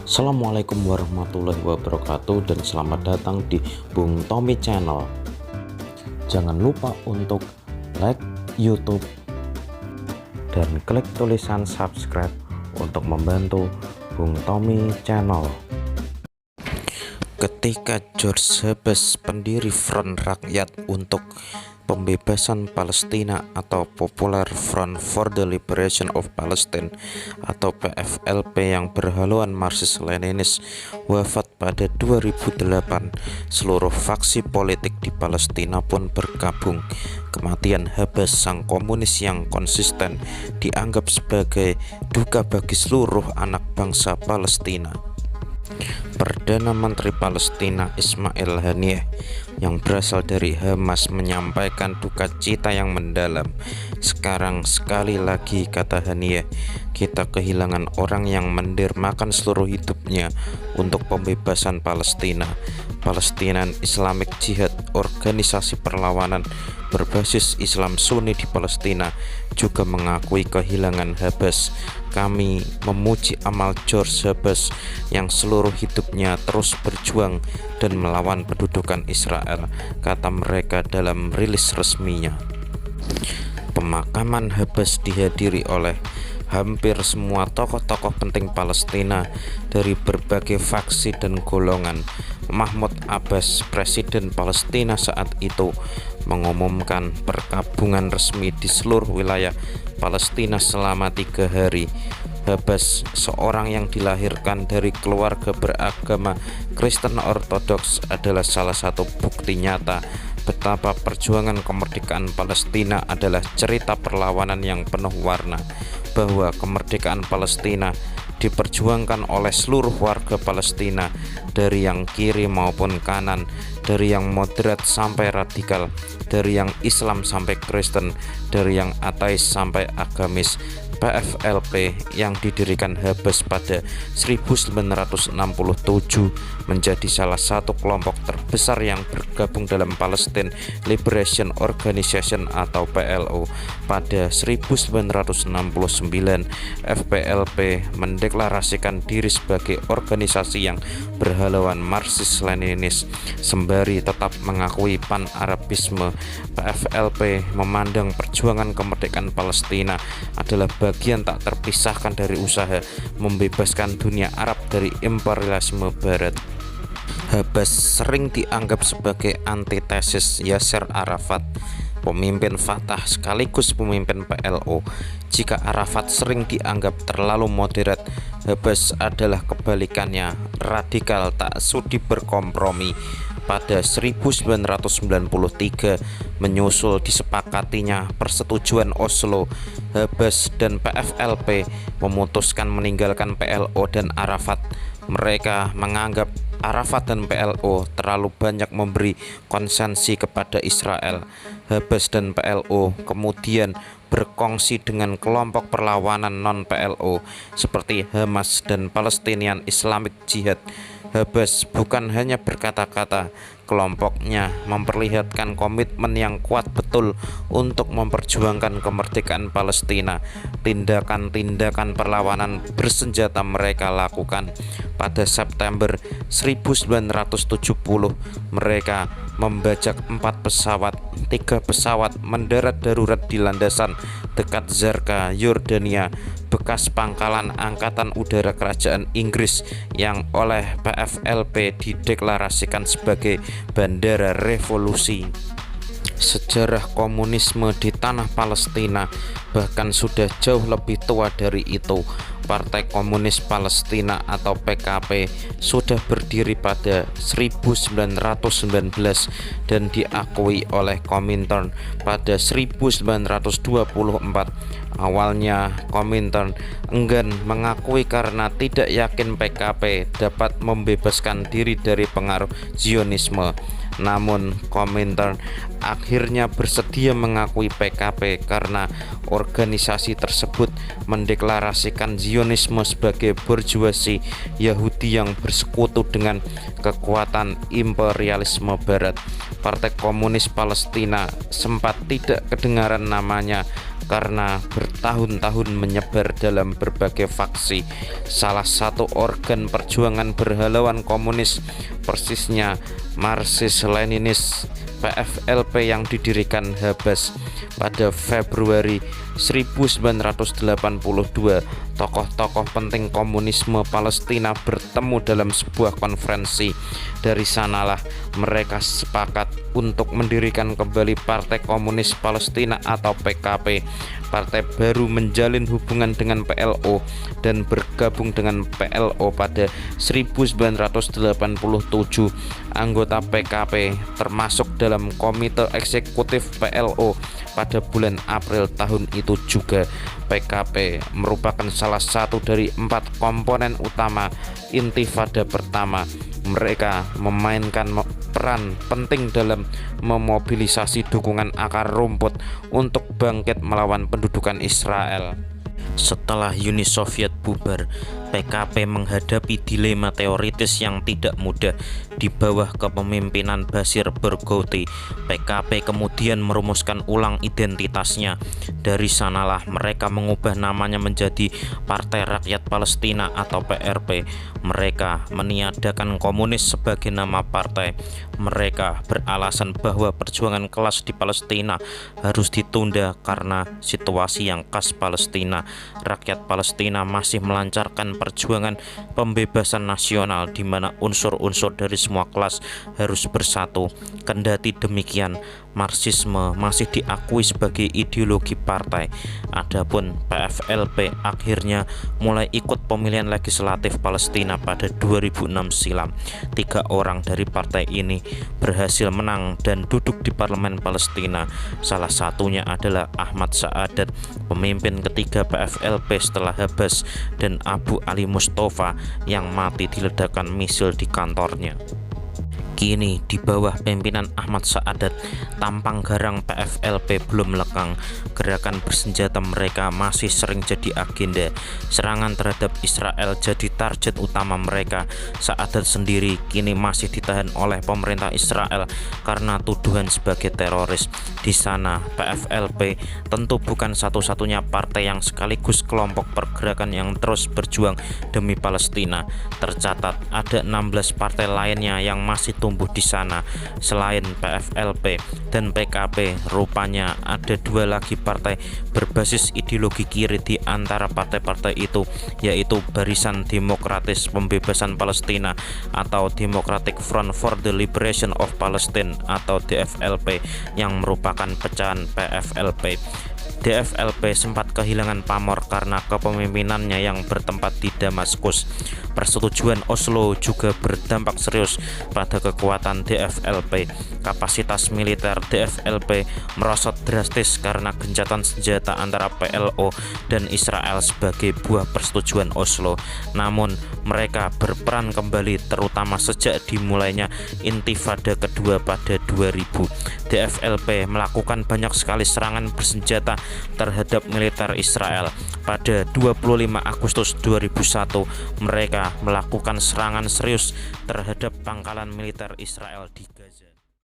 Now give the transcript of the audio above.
Assalamualaikum warahmatullahi wabarakatuh dan selamat datang di Bung Tommy Channel. Jangan lupa untuk like YouTube dan klik tulisan subscribe untuk membantu Bung Tommy Channel. Ketika George Habas, pendiri Front Rakyat untuk Pembebasan Palestina atau Popular Front for the Liberation of Palestine atau PFLP yang berhaluan Marxis-Leninis, wafat pada 2008, seluruh faksi politik di Palestina pun bergabung. Kematian Habas, sang komunis yang konsisten, dianggap sebagai duka bagi seluruh anak bangsa Palestina. Perdana Menteri Palestina Ismail Haniyeh yang berasal dari Hamas menyampaikan duka cita yang mendalam. Sekarang sekali lagi, kata Haniyeh, kita kehilangan orang yang mendermakan seluruh hidupnya untuk pembebasan Palestina. Palestinian Islamic Jihad, organisasi perlawanan berbasis Islam Sunni di Palestina, juga mengakui kehilangan Habas. Kami memuji amal George Habas yang seluruh hidupnya terus berjuang dan melawan pendudukan Israel, kata mereka dalam rilis resminya. Pemakaman Habas dihadiri oleh hampir semua tokoh-tokoh penting Palestina dari berbagai faksi dan golongan. Mahmud Abbas, presiden Palestina saat itu, mengumumkan perkabungan resmi di seluruh wilayah Palestina selama 3 hari. Habas, seorang yang dilahirkan dari keluarga beragama Kristen Ortodoks, adalah salah satu bukti nyata betapa perjuangan kemerdekaan Palestina adalah cerita perlawanan yang penuh warna, bahwa kemerdekaan Palestina diperjuangkan oleh seluruh warga Palestina, dari yang kiri maupun kanan, dari yang moderat sampai radikal, dari yang Islam sampai Kristen, dari yang ateis sampai agamis. PFLP yang didirikan Habas pada 1967 menjadi salah satu kelompok terbesar yang bergabung dalam Palestine Liberation Organization atau PLO. Pada 1969, FPLP mendeklarasikan diri sebagai organisasi yang berhaluan Marxis-Leninis. Sembari tetap mengakui pan-Arabisme, PFLP memandang perjuangan kemerdekaan Palestina adalah bagian tak terpisahkan dari usaha membebaskan dunia Arab dari imperialisme Barat. Habas sering dianggap sebagai antitesis Yasser Arafat, pemimpin Fatah sekaligus pemimpin PLO. Jika Arafat sering dianggap terlalu moderat, Habas adalah kebalikannya, radikal, tak sudi berkompromi. Pada 1993, menyusul disepakatinya persetujuan Oslo, Habas dan PFLP memutuskan meninggalkan PLO dan Arafat. Mereka menganggap Arafat dan PLO terlalu banyak memberi konsesi kepada Israel. Habas dan PLO kemudian berkongsi dengan kelompok perlawanan non-PLO seperti Hamas dan Palestinian Islamic Jihad. Habas bukan hanya berkata-kata, kelompoknya memperlihatkan komitmen yang kuat betul untuk memperjuangkan kemerdekaan Palestina. Tindakan-tindakan perlawanan bersenjata mereka lakukan. Pada September 1970, mereka membajak 4 pesawat. 3 pesawat mendarat darurat di landasan dekat Zarqa, Yordania, bekas pangkalan Angkatan Udara Kerajaan Inggris yang oleh PFLP dideklarasikan sebagai Bandara Revolusi. Sejarah komunisme di tanah Palestina bahkan sudah jauh lebih tua dari itu. Partai Komunis Palestina atau PKP sudah berdiri pada 1919 dan diakui oleh Komintern pada 1924. Awalnya Komintern enggan mengakui karena tidak yakin PKP dapat membebaskan diri dari pengaruh Zionisme. Namun Komintern akhirnya bersedia mengakui PKP karena organisasi tersebut mendeklarasikan Zionisme sebagai burjuasi Yahudi yang bersekutu dengan kekuatan imperialisme Barat. Partai Komunis Palestina sempat tidak kedengaran namanya karena bertahun-tahun menyebar dalam berbagai faksi. Salah satu organ perjuangan berhalauan komunis, persisnya Marxis-Leninis PFLP yang didirikan Habash pada Februari 1982, tokoh-tokoh penting komunisme Palestina bertemu dalam sebuah konferensi. Dari sanalah mereka sepakat untuk mendirikan kembali Partai Komunis Palestina atau PKP. Partai baru menjalin hubungan dengan PLO dan bergabung dengan PLO pada 1987. Anggota PKP termasuk dalam komite eksekutif PLO pada bulan April tahun itu juga. PKP merupakan salah satu dari 4 komponen utama Intifada pertama. Mereka memainkan peran penting dalam memobilisasi dukungan akar rumput untuk bangkit melawan pendudukan Israel. Setelah Uni Soviet bubar, PKP menghadapi dilema teoritis yang tidak mudah. Di bawah kepemimpinan Bashir Berghouti, PKP kemudian merumuskan ulang identitasnya. Dari sanalah mereka mengubah namanya menjadi Partai Rakyat Palestina atau PRP. Mereka meniadakan komunis sebagai nama partai. Mereka beralasan bahwa perjuangan kelas di Palestina harus ditunda karena situasi yang khas Palestina. Rakyat Palestina masih melancarkan perjuangan pembebasan nasional di mana unsur-unsur dari semua kelas harus bersatu. Kendati demikian, Marxisme masih diakui sebagai ideologi partai. Adapun PFLP akhirnya mulai ikut pemilihan legislatif Palestina pada 2006 silam. 3 orang dari partai ini berhasil menang dan duduk di parlemen Palestina. Salah satunya adalah Ahmad Sa'adat, pemimpin ketiga PFLP setelah Habash, dan Abu Ali Mustafa yang mati di ledakan misil di kantornya. Kini di bawah pimpinan Ahmad Sa'adat, tampang garang PFLP belum lekang. Gerakan bersenjata mereka masih sering jadi agenda. Serangan terhadap Israel jadi target utama mereka. Sa'adat sendiri kini masih ditahan oleh pemerintah Israel karena tuduhan sebagai teroris. Di sana PFLP tentu bukan satu-satunya partai yang sekaligus kelompok pergerakan yang terus berjuang demi Palestina. Tercatat ada 16 partai lainnya yang masih tumbuh di sana. Selain PFLP dan PKP, rupanya ada 2 lagi partai berbasis ideologi kiri di antara partai-partai itu, yaitu Barisan Demokratis Pembebasan Palestina atau Democratic Front for the Liberation of Palestine atau DFLP yang merupakan pecahan PFLP. DFLP sempat kehilangan pamor karena kepemimpinannya yang bertempat di Damaskus. Persetujuan Oslo juga berdampak serius pada kekuatan DFLP. Kapasitas militer DFLP merosot drastis karena gencatan senjata antara PLO dan Israel sebagai buah persetujuan Oslo. Namun mereka berperan kembali terutama sejak dimulainya Intifada kedua pada 2000. DFLP melakukan banyak sekali serangan bersenjata terhadap militer Israel. Pada 25 Agustus 2001, mereka melakukan serangan serius terhadap pangkalan militer Israel di Gaza.